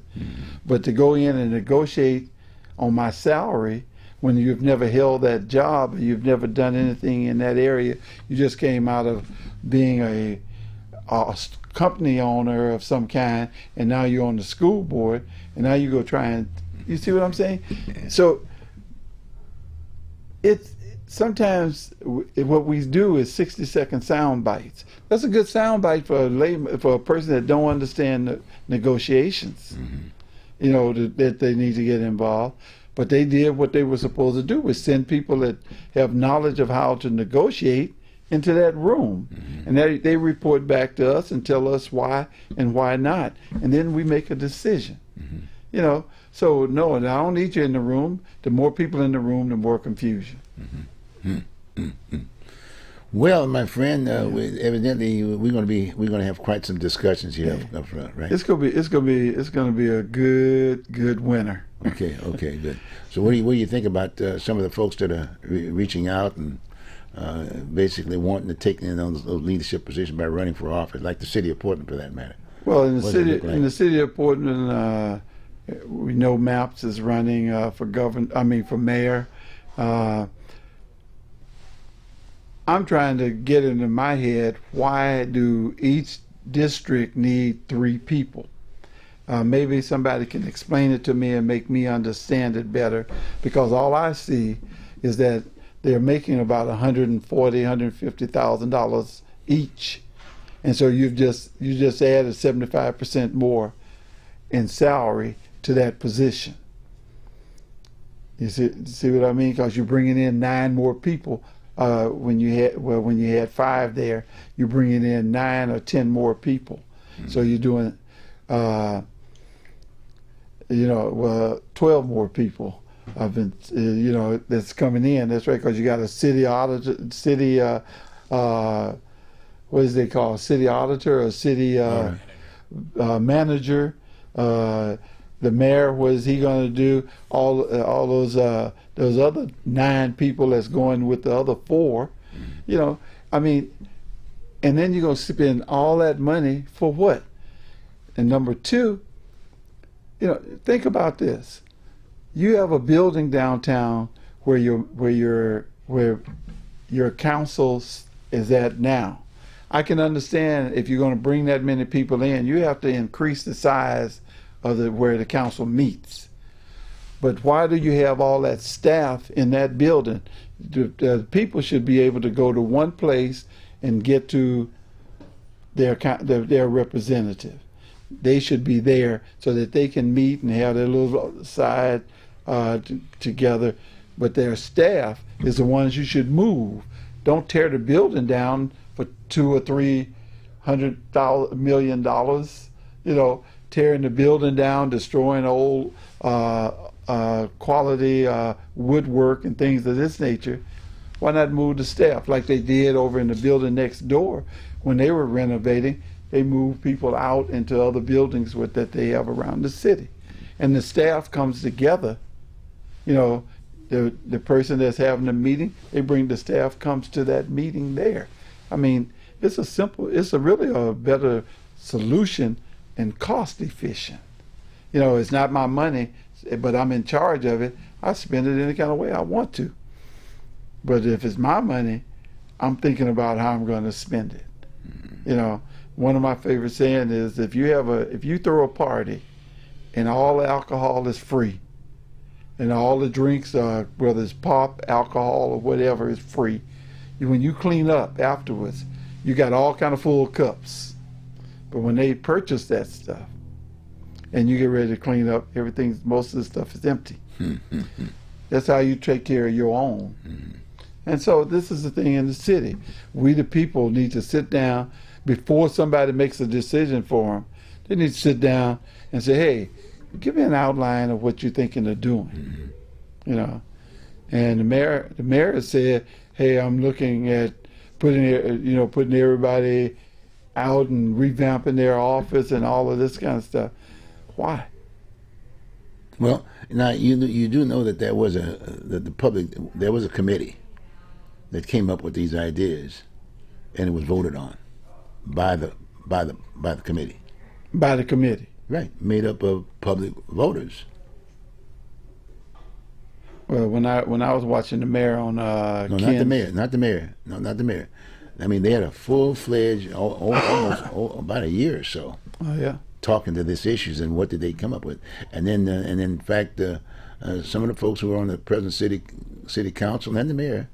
But to go in and negotiate on my salary when you've never held that job, you've never done anything in that area, you just came out of being a company owner of some kind, and now you're on the school board, and now you go try and, you see what I'm saying? So it's sometimes what we do is 60-second sound bites. That's a good sound bite for a person that don't understand the negotiations. You know, that they need to get involved. But they did what they were supposed to do, was send people that have knowledge of how to negotiate into that room. And they report back to us and tell us why and why not. And then we make a decision. You know, so no, I don't need you in the room. The more people in the room, the more confusion. Well, my friend, evidently we're going to have quite some discussions here up front, right? It's going to be a good winter. Okay, good. So what do you think about some of the folks that are reaching out and basically wanting to take in those leadership positions by running for office, like the city of Portland, for that matter? Well, in the city of Portland, we know Maps is running for mayor. I'm trying to get into my head, why do each district need 3 people? Maybe somebody can explain it to me and make me understand it better, because all I see is that they're making about $140,000, $150,000 each, and so you just added 75% more in salary to that position. You see what I mean? Because you're bringing in 9 more people. When you had 5 there, you're bringing in 9 or 10 more people. So you're doing, 12 more people. That's coming in. That's right, because you got a city auditor, what is they call, city auditor or city manager. The mayor, what is he going to do? All those other 9 people that's going with the other 4, you know. I mean, and then you're going to spend all that money for what? And number 2, you know, think about this. You have a building downtown where your council is at now. I can understand if you're going to bring that many people in, you have to increase the size of where the council meets. But why do you have all that staff in that building? The people should be able to go to one place and get to their representative. They should be there so that they can meet and have their little side together. But their staff is the ones you should move. Don't tear the building down for $200 or $300 million. You know, tearing the building down, destroying old quality woodwork and things of this nature. Why not move the staff like they did over in the building next door when they were renovating? They moved people out into other buildings that they have around the city, and the staff comes together. You know, the person that's having the meeting, they bring the staff, comes to that meeting there. I mean, it's really a better solution and cost efficient. You know, it's not my money, but I'm in charge of it, I spend it any kind of way I want to. But if it's my money, I'm thinking about how I'm going to spend it. You know, one of my favorite sayings is, if you throw a party and all the alcohol is free, and all the drinks, whether it's pop, alcohol, or whatever, is free, when you clean up afterwards, you got all kind of full cups. But when they purchase that stuff and you get ready to clean up, most of the stuff is empty. That's how you take care of your own. And so this is the thing in the city. We, the people, need to sit down before somebody makes a decision for them. They need to sit down and say, hey, give me an outline of what you're thinking of doing. You know. And the mayor said, hey, I'm looking at putting everybody out and revamping their office and all of this kind of stuff. Why? Well, now you do know that there was there was a committee that came up with these ideas, and it was voted on by the committee. By the committee. Right, made up of public voters. Well, when I was watching the mayor on not the mayor. I mean, they had a full-fledged, almost about a year or so. Oh yeah. Talking to these issues and what did they come up with, and then in fact, some of the folks who were on the present city council and the mayor,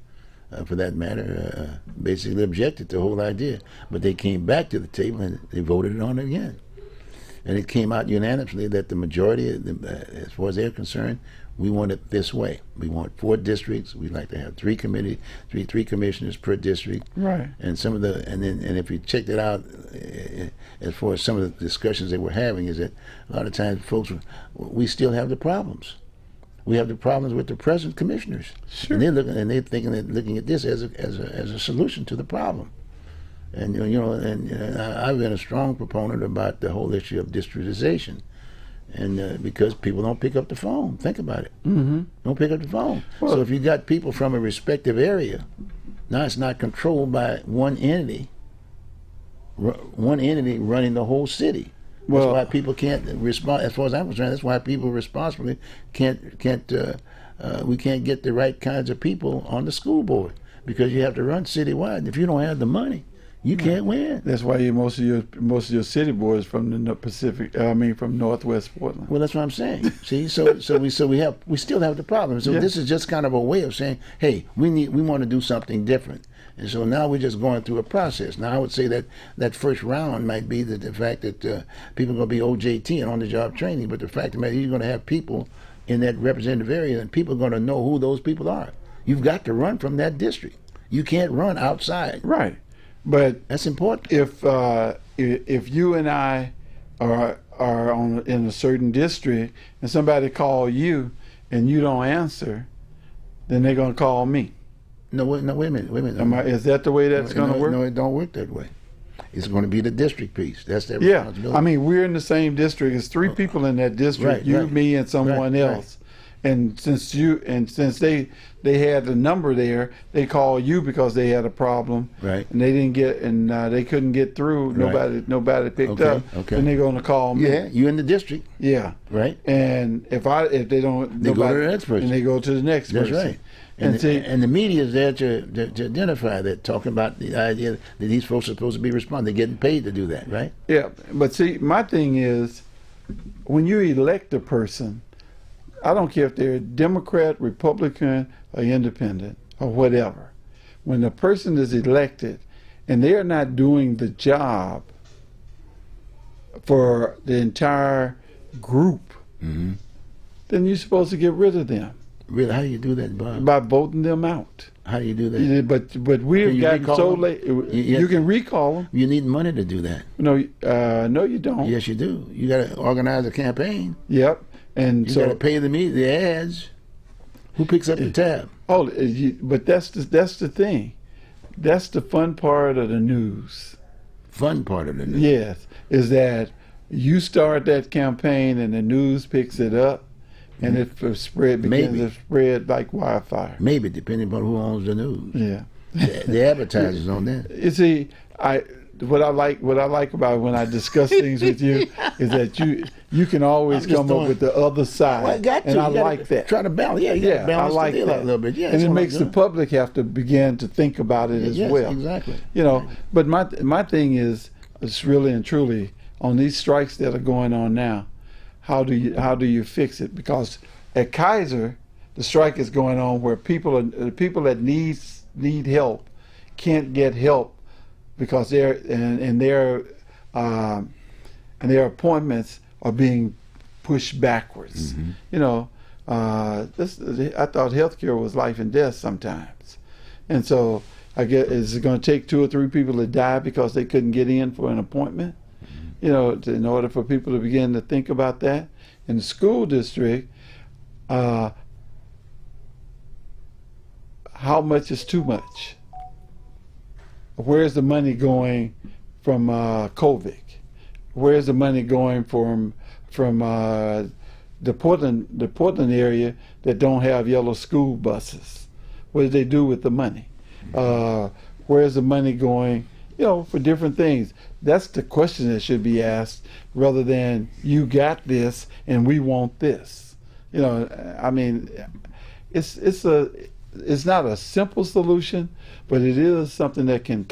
for that matter, basically objected to the whole idea. But they came back to the table and they voted it on again. And it came out unanimously that the majority, as far as they're concerned, we want it this way. We want 4 districts. We'd like to have 3 commissioners per district. Right. And and if you checked it out, as far as some of the discussions they were having, is that a lot of times folks, we still have the problems. We have the problems with the present commissioners. Sure. And they're looking at this as a solution to the problem. And I've been a strong proponent about the whole issue of districtization, and because people don't pick up the phone. Think about it. Don't pick up the phone. Well, so if you got people from a respective area, now it's not controlled by one entity running the whole city. That's why people can't respond. As far as I'm concerned, that's why people responsibly we can't get the right kinds of people on the school board, because you have to run citywide. If you don't have the money, you can't win. That's why most of your city boards from the Pacific. From Northwest Portland. Well, that's what I'm saying. See, so we still have the problem. So this is just kind of a way of saying, hey, we want to do something different. And so now we're just going through a process. Now I would say that first round might be the fact that people are going to be OJT and on-the-job training. But the fact of the matter is, you're going to have people in that representative area, and people are going to know who those people are. You've got to run from that district. You can't run outside. Right. But that's important. If you and I are in a certain district and somebody call you and you don't answer, then they're going to call me. No, wait a minute. Is that the way that's going to work? No, it don't work that way. It's going to be the district piece. That's their responsibility. Yeah, I mean, we're in the same district. It's 3 people in that district: me, and someone else. And since they had the number there, they called you because they had a problem, right? And they didn't get, they couldn't get through. Nobody picked up. Okay. Then they're going to call me. Yeah, you in the district. Yeah. Right. And if they don't, they go to the next person. And they go to the next person. That's right. And the media is there to identify that, talking about the idea that these folks are supposed to be responding. They're getting paid to do that, right? Yeah, but see, my thing is, when you elect a person, I don't care if they're Democrat, Republican, or Independent, or whatever. When a person is elected and they're not doing the job for the entire group, then you're supposed to get rid of them. Really? How do you do that, Bob? By voting them out. How do you do that? But we've gotten so late. You can recall them. You need money to do that. No, you don't. Yes, you do. You got to organize a campaign. Yep. And you got to pay the ads. Who picks up the tab? Oh, but that's the thing. That's the fun part of the news. Fun part of the news. Yes, is that you start that campaign and the news picks it up, and it begins to spread like wildfire. Maybe, depending upon who owns the news. Yeah. The advertisers on that. You see, what I like about when I discuss things with you is that you can always come up with the other side, well, I got to. and I like that. Try to balance, balance I like the deal that out a little bit. Yeah, and it makes the public have to begin to think about it as well. Exactly. You know, but my thing is, it's really and truly on these strikes that are going on now. How do you fix it? Because at Kaiser, the strike is going on where people that need help can't get help because their appointments are being pushed backwards. Mm-hmm. You know, I thought healthcare was life and death sometimes, and so I guess is it going to take 2 or 3 people to die because they couldn't get in for an appointment? Mm-hmm. You know, in order for people to begin to think about that. In the school district, how much is too much? Where's the money going from COVID? Where's the money going from the Portland area that don't have yellow school buses? What do they do with the money? Where's the money going? You know, for different things. That's the question that should be asked, rather than you got this and we want this. You know, I mean, it's not a simple solution, but it is something that can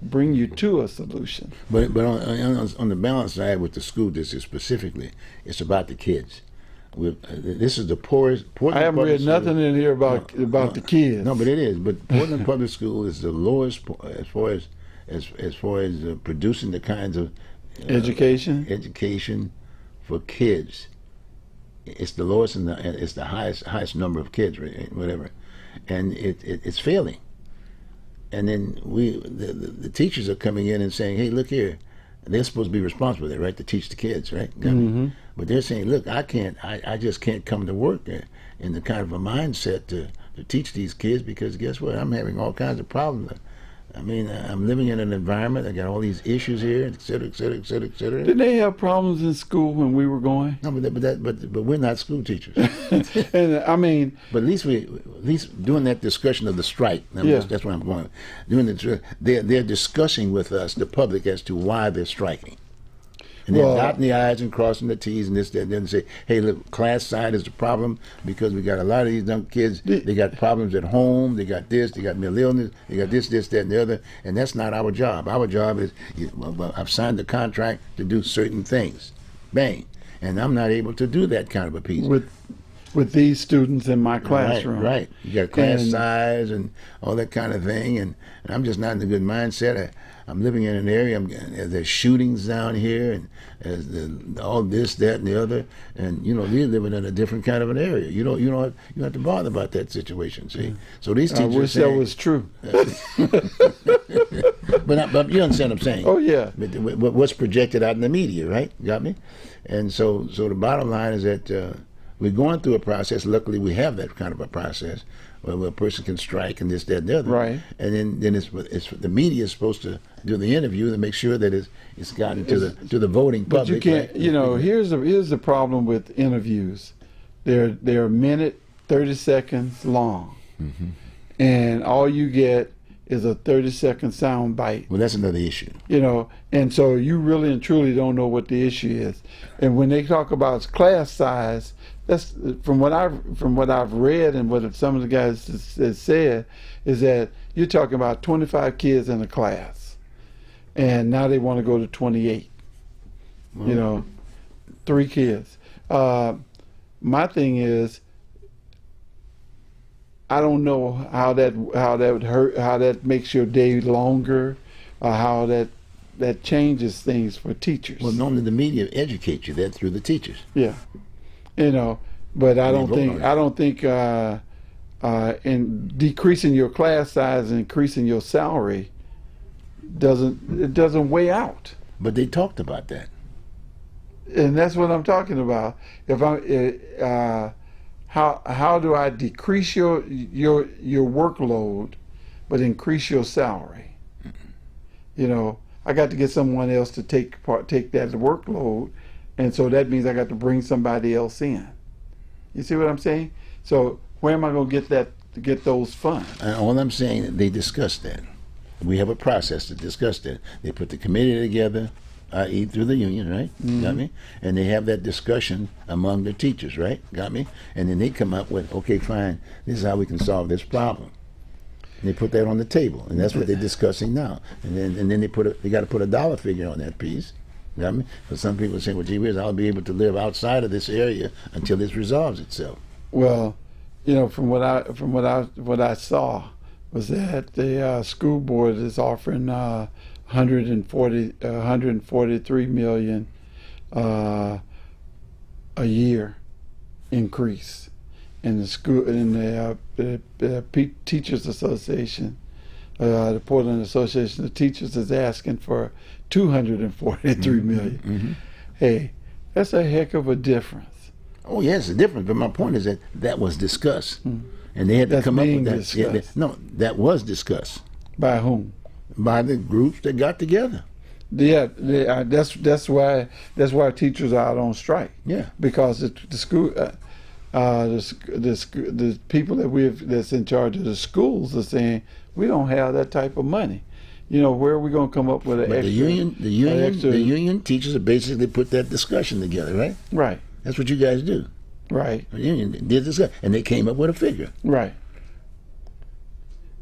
bring you to a solution. But on the balance side, with the school district specifically, it's about the kids. This is the poorest. I haven't read nothing in here about the kids. No, but it is. But Portland Public School is the lowest as far as producing the kinds of education for kids. It's the lowest and it's the highest number of kids, whatever, and it's failing. And then the teachers are coming in and saying, "Hey, look here." They're supposed to be responsible there, right, to teach the kids, right? Mm-hmm. But they're saying, "Look, I just can't come to work in the kind of a mindset to teach these kids, because guess what? I'm having all kinds of problems. I mean, I'm living in an environment. I got all these issues here, et cetera, et cetera, et cetera, et cetera." Did they have problems in school when we were going? No, but we're not school teachers. And I mean, but at least during that discussion of the strike, that's where I'm going. They're discussing with us, the public, as to why they're striking. And they're dotting the I's and crossing the T's and this, that, and then say, "Hey, look, class size is the problem because we got a lot of these young kids. They got problems at home. They got this. They got mental illness. They got this, that, and the other. And that's not our job. Our job is, I've signed the contract to do certain things. Bang. And I'm not able to do that kind of a piece. With these students in my classroom. Right. You got class size and all that kind of thing. And I'm just not in a good mindset. I'm living in an area, there's shootings down here, and all this, that, and the other, and we're living in a different kind of an area. You don't have to bother about that situation. See, so these teachers. I wish that was true. but you understand what I'm saying? Oh yeah. What's projected out in the media, right? You got me? And so the bottom line is that we're going through a process. Luckily, we have that kind of a process where a person can strike and this, that, and the other. Right. And then it's the media is supposed to do the interview to make sure that it's gotten to the voting public. But you can't. Right? Here's the problem with interviews. They're a minute, 30 seconds long, mm-hmm. and all you get is a 30-second sound bite. Well, that's another issue. And so you really and truly don't know what the issue is. And when they talk about class size, that's from what I've read and what some of the guys has said, is that you're talking about 25 kids in a class, and now they want to go to 28. Mm-hmm. 3 kids. My thing is, I don't know how that would hurt, how that makes your day longer, or how that changes things for teachers. Well, normally the media educate you that through the teachers. Yeah, but I don't think in decreasing your class size and increasing your salary doesn't weigh out. But they talked about that, and that's what I'm talking about. If how do I decrease your workload, but increase your salary? I got to get someone else to take that workload, and so that means I got to bring somebody else in. You see what I'm saying? So where am I going to get those funds? All I'm saying, they discussed that. we have a process to discuss that. They put the committee together, i.e. through the union, right? Got me? And they have that discussion among the teachers, right? Got me? And then they come up with, okay, fine, this is how we can solve this problem. And they put that on the table, and that's what they're discussing now. And then they got to put a dollar figure on that piece. Got me? But some people say, well, gee whiz, I'll be able to live outside of this area until this resolves itself. Well, you know, from what I saw was that the school board is offering 143 million a year increase in the school in the Teachers Association, the Portland Association of Teachers is asking for 243 million. Hey, that's a heck of a difference. Oh yes, it's a difference. But my point is that was discussed, and they had to come up with that. Yeah, no, that was discussed. By whom? By the groups that got together. Yeah, that's why teachers are out on strike. Yeah, because the school, the people that's in charge of the schools are saying we don't have that type of money. You know, where are we going to come up with an extra? The union teachers have basically put that discussion together, right? Right. That's what you guys do. Right. The union did this, and they came up with a figure. Right.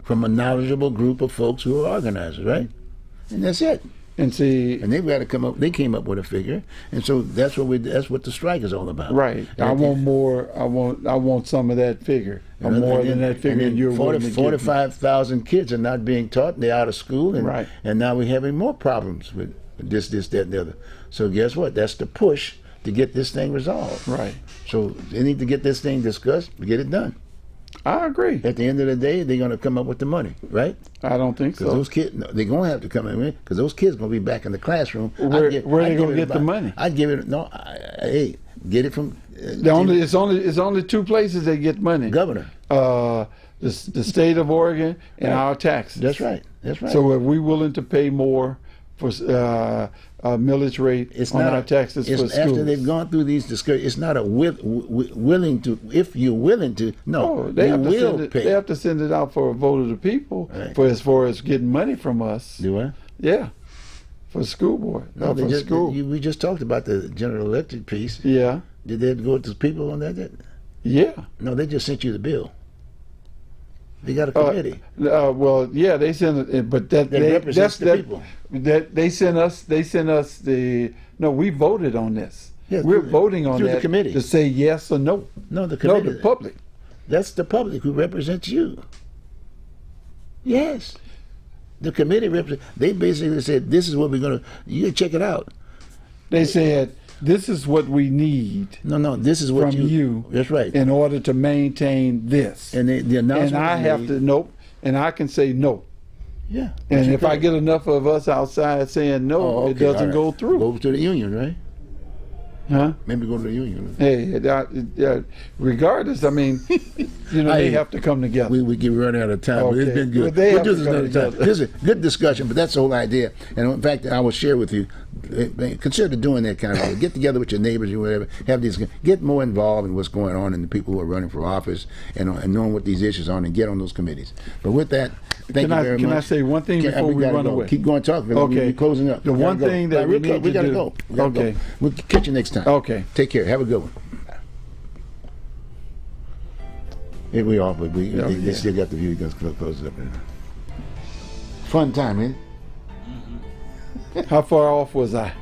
From a knowledgeable group of folks who are organizers, right? And that's it. And see, and they've got to come up. They came up with a figure, and so that's what the strike is all about. Right. I want more. I want some of that figure. More than that figure. And you're 45,000 kids are not being taught. They're out of school, and right. And now we're having more problems with this, that, and the other. So guess what? That's the push to get this thing resolved. Right. So they need to get this thing discussed, get it done. I agree. At the end of the day, they're going to come up with the money, right? I don't think so. Because those kids, they're going to have to come in, because those kids are going to be back in the classroom. Where are they going to get the money? I'd give it, hey, get it from... It's only two places they get money. Governor. The state of Oregon and our taxes. That's right. That's right. So are we willing to pay more for millage rate on our taxes for schools? After they've gone through these discussions, it's not a willing to, if you're willing to, no, they have to send it out for a vote of the people, right. For as far as getting money from us. Do I? Yeah, for the school board. No, we just talked about the general electric piece. Yeah. Did they go to the people on that? Yeah. No, they just sent you the bill. They got a committee. Well, yeah, they sent it, but that's the people. That they sent us the. No, we voted on this. Yeah, we're voting on that the committee to say yes or no. No, the committee. No, the public. That's the public who represents you. Yes, the committee represents. They basically said, "This is what we're going to. You check it out." They said, "This is what we need." No, this is what from you. That's right. In order to maintain this, and the announcement. And I have to nope, and I can say no. Yeah. And if I get enough of us outside saying no, it doesn't go through. Go to the union, right? Huh? Maybe go to the union. Hey, regardless, I mean, they have to come together. We get running out of time, but it's been good. Well, we'll do this another time. This is a good discussion, but that's the whole idea. And in fact, I will share with you, consider doing that kind of thing. Get together with your neighbors or whatever, have these, get more involved in what's going on and the people who are running for office and knowing what these issues are and get on those committees. But with that, thank you very much. Can I say one thing before we run away? Keep going talking. Okay. We're closing up. The one thing that we need to do. Go. Okay. We'll catch you next time. Okay. Take care. Have a good one. We off, but they still got the view. You're going to close it up. Fun time, man. How far off was I?